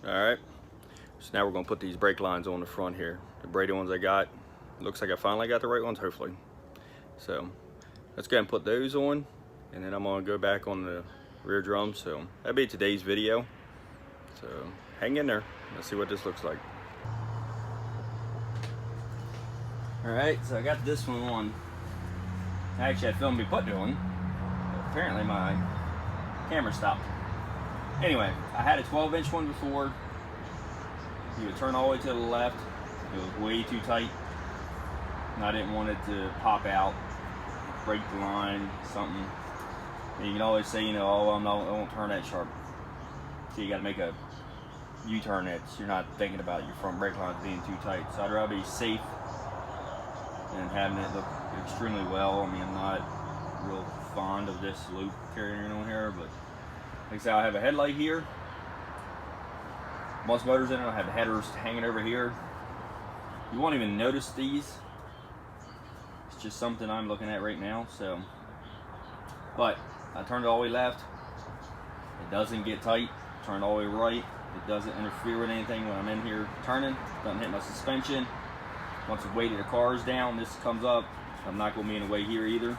Alright, so now we're going to put these brake lines on the front here. The braided ones I got. Looks like I finally got the right ones, hopefully. So let's go ahead and put those on, and then I'm going to go back on the rear drum. So that'll be today's video. So hang in there. Let's see what this looks like. Alright, so I got this one on. Actually, I filmed me putting it on. Apparently my camera stopped. Anyway, I had a 12-inch one before. You would turn all the way to the left. It was way too tight, and I didn't want it to pop out, break the line, something. And you can always say, you know, oh, I won't turn that sharp. So you got to make a U-turn that you're not thinking about your front brake lines being too tight. So I'd rather be safe and having it look extremely well. I mean, I'm not real fond of this loop carrying on here, but like I said, I have a headlight here. Most motors in it, I have headers hanging over here. You won't even notice these. It's just something I'm looking at right now. So, but I turned it all the way left. It doesn't get tight. Turned all the way right. It doesn't interfere with anything when I'm in here turning. Doesn't hit my suspension. Once the weight of the car is down, this comes up. I'm not going to be in the way here either.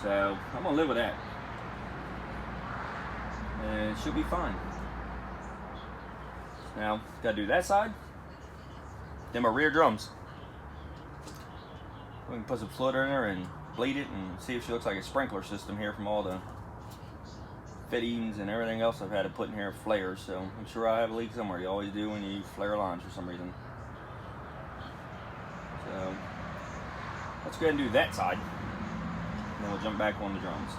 So I'm going to live with that. And it should be fine. Now, got to do that side. Then my rear drums. We can put some fluid in there and bleed it and see if she looks like a sprinkler system here from all the fittings and everything else I've had to put in here, flares. So I'm sure I have a leak somewhere. You always do when you flare lines for some reason. So let's go ahead and do that side. And then we'll jump back on the drums.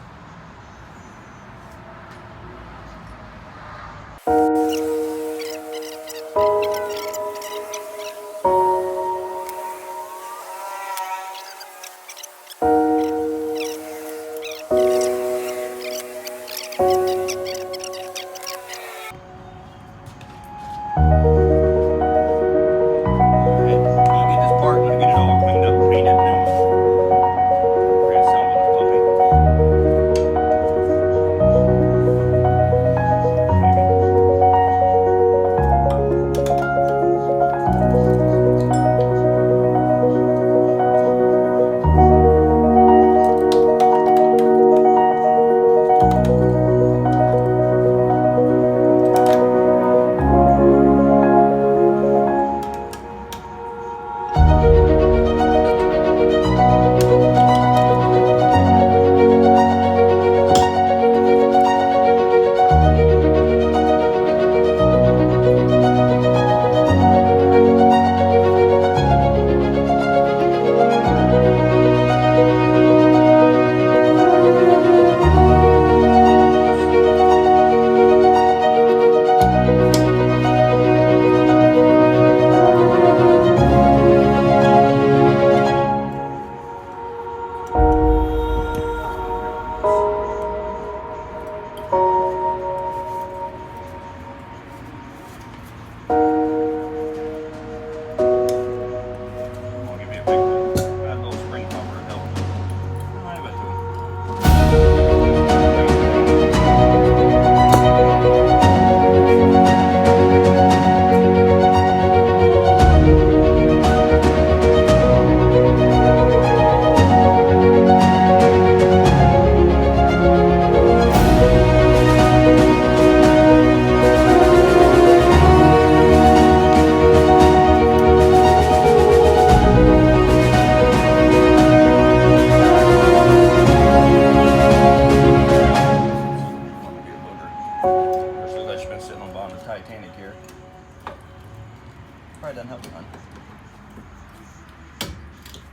Probably doesn't help none.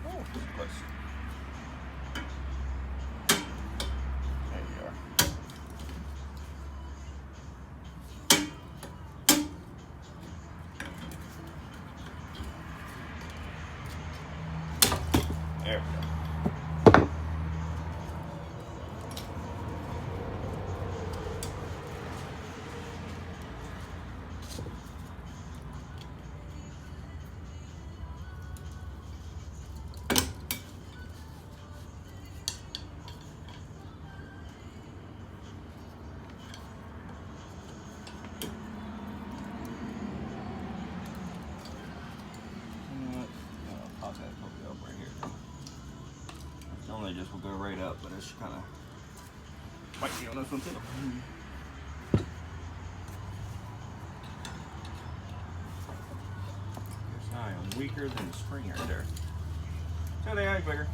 Oh, close. There you are. There we go. just will go right up, but it's kind of spiky on this one too. I am weaker than the spring right there. So they are bigger.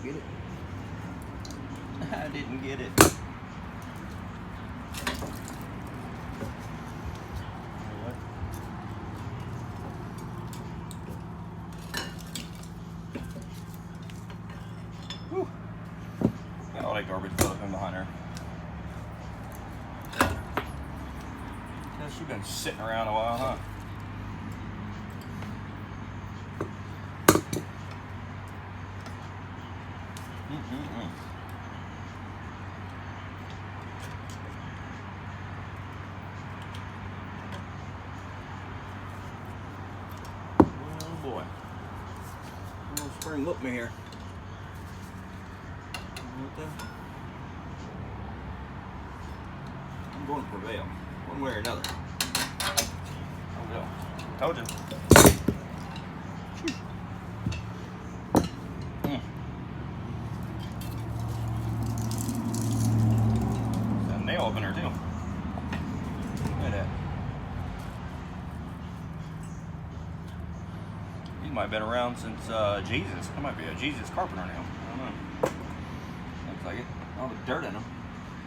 Get it? I didn't get it. Whew. Got all that garbage built up in behind her. She's been sitting around a while, huh? Oh boy. Little spring whooped me here. I'm going to prevail, one way or another. Oh no. Told you. There's a nail up in her too. Look at that. These might have been around since Jesus. That might be a Jesus carpenter nail. I don't know. Looks like it. All the dirt in them.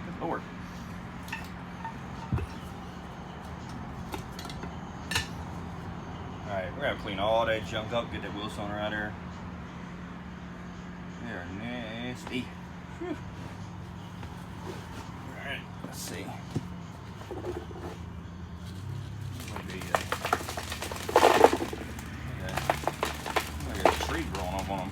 Good Lord. Alright, we're going to clean all that junk up, get that wheel cylinder out of there. They're nasty. Whew. Alright, let's see. Maybe, I got a tree growing up on them.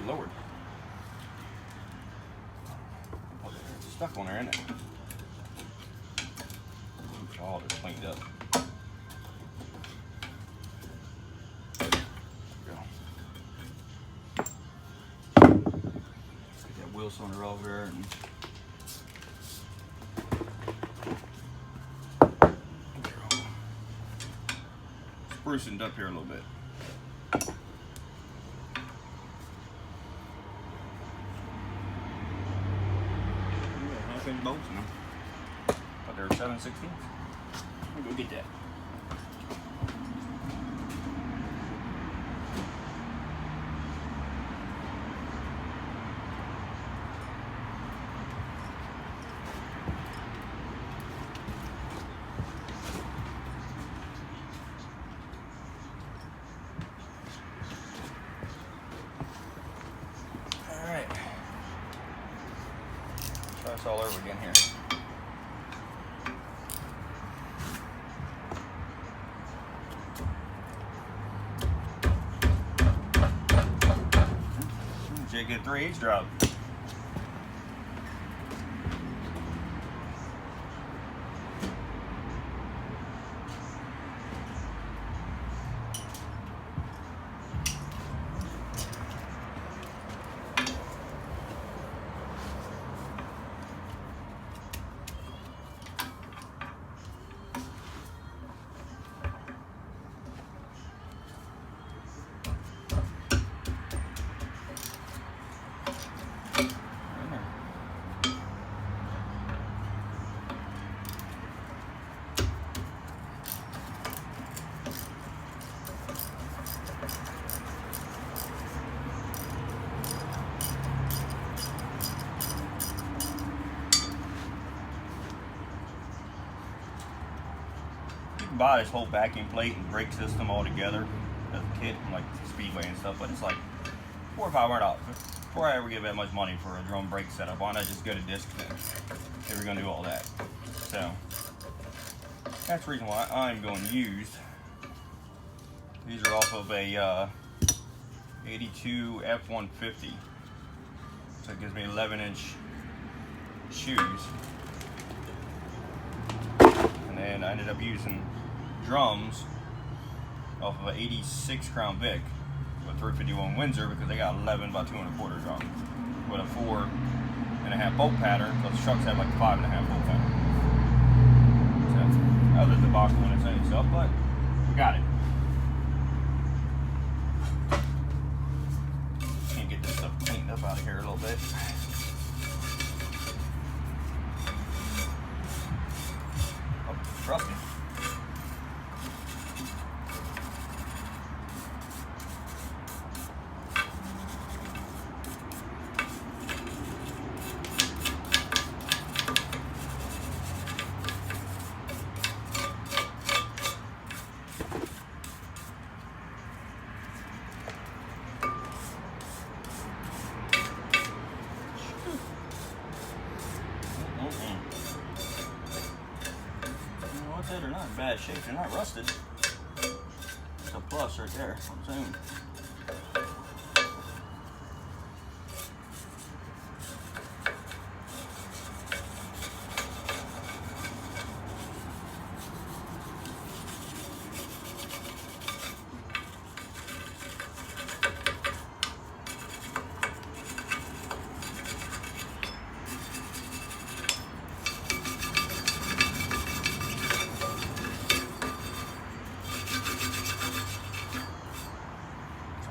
Lord. Oh, it's stuck on there, isn't it? All just cleaned up. There we go. Get that wheel cylinder over there and sprucened up here a little bit. Bolts in them. But they're 7/16. I'll go get that. Alright. Try this all over again here. Should get 3/8 drop. Buy this whole backing plate and brake system all together as a kit, like Speedway and stuff, but it's like $400 or $500. Before I ever give that much money for a drum brake setup, why not just go to disc then if you're gonna do all that? So That's the reason why I'm going used. These are off of a 82 F-150. So it gives me 11-inch shoes. And then I ended up using drums off of an 86 Crown Vic with 351 Windsor because they got 11 by 2 1/4 drum with a 4.5 bolt pattern, because the trucks have like 5.5 bolt pattern. So, other than the box on its own stuff, but we got it. Can't get this stuff cleaned up out of here a little bit. Oh, trust me. They're not in bad shape. They're not rusted. It's a plus right there. I'm saying.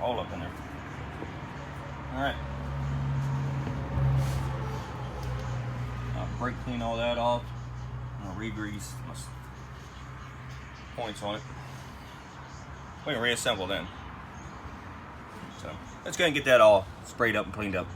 All up in there. All right. I'll brake clean all that off. I'll re-grease my points on it. We can reassemble then. So let's go and get that all sprayed up and cleaned up.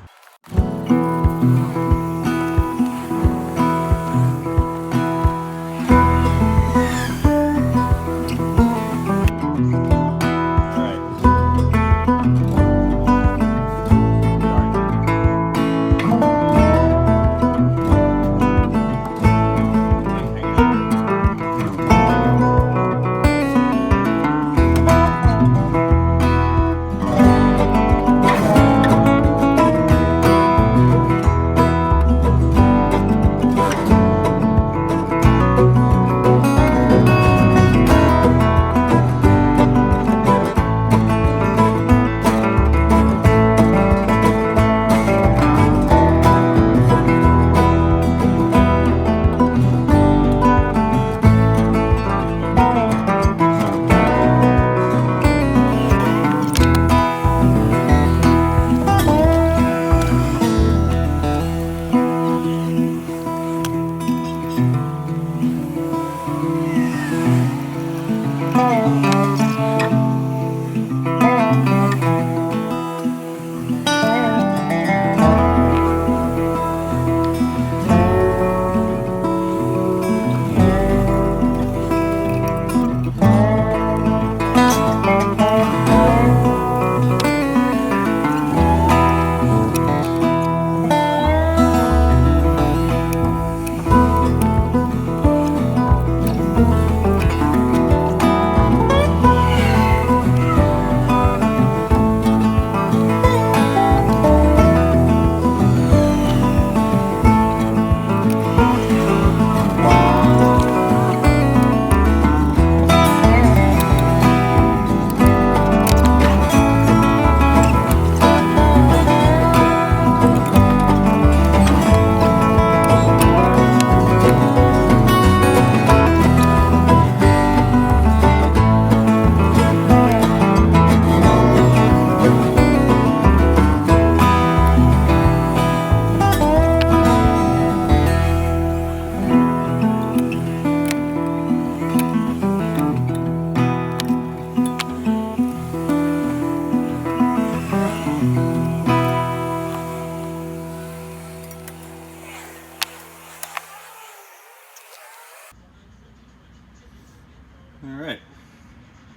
Alright,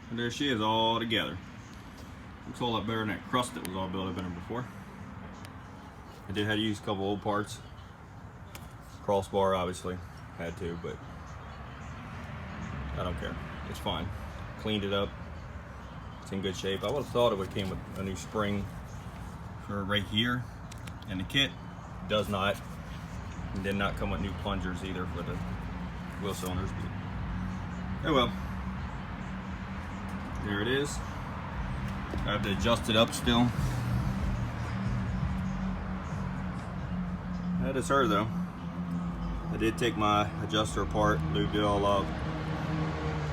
and there she is all together. Looks a whole lot better than that crust that was all built up in her before. I did have to use a couple old parts. Crossbar obviously, had to, but I don't care. It's fine. Cleaned it up. It's in good shape. I would have thought it would came with a new spring for right here, and the kit does not. It did not come with new plungers either for the wheel cylinders. But, oh well. There it is. I have to adjust it up still. That is her though. I did take my adjuster apart, lubed it all up.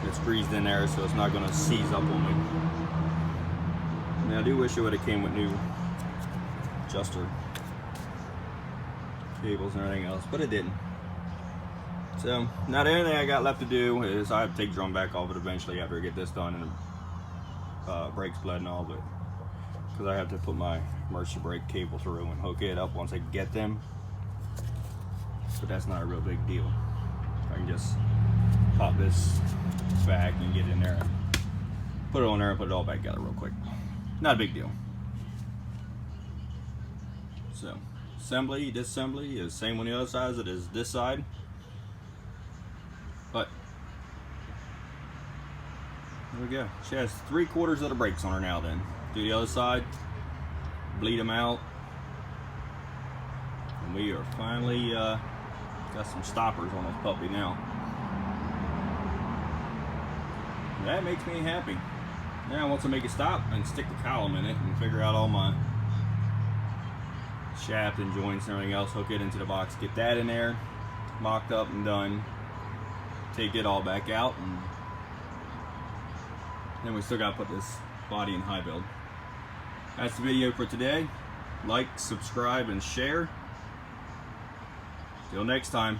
It's greased in there, so it's not going to seize up on me. I mean, I do wish it would have came with new adjuster cables and everything else, but it didn't. So now the only thing I got left to do is I have to take the drum back off it eventually after I get this done and the brakes bled and all, but because I have to put my emergency brake cable through and hook it up once I get them. But that's not a real big deal. I can just pop this back and get in there and put it on there and put it all back together real quick. Not a big deal. So assembly, disassembly is the same on the other side as it is this side. But there we go. She has 3/4 of the brakes on her now then. Do the other side, bleed them out. And we are finally got some stoppers on this puppy now. That makes me happy. Now once I make it stop and stick the column in it and figure out all my shaft and joints and everything else, hook it into the box, get that in there, mocked up and done, take it all back out, and then we still got to put this body in high build. That's the video for today. Like, subscribe, and share. Till next time.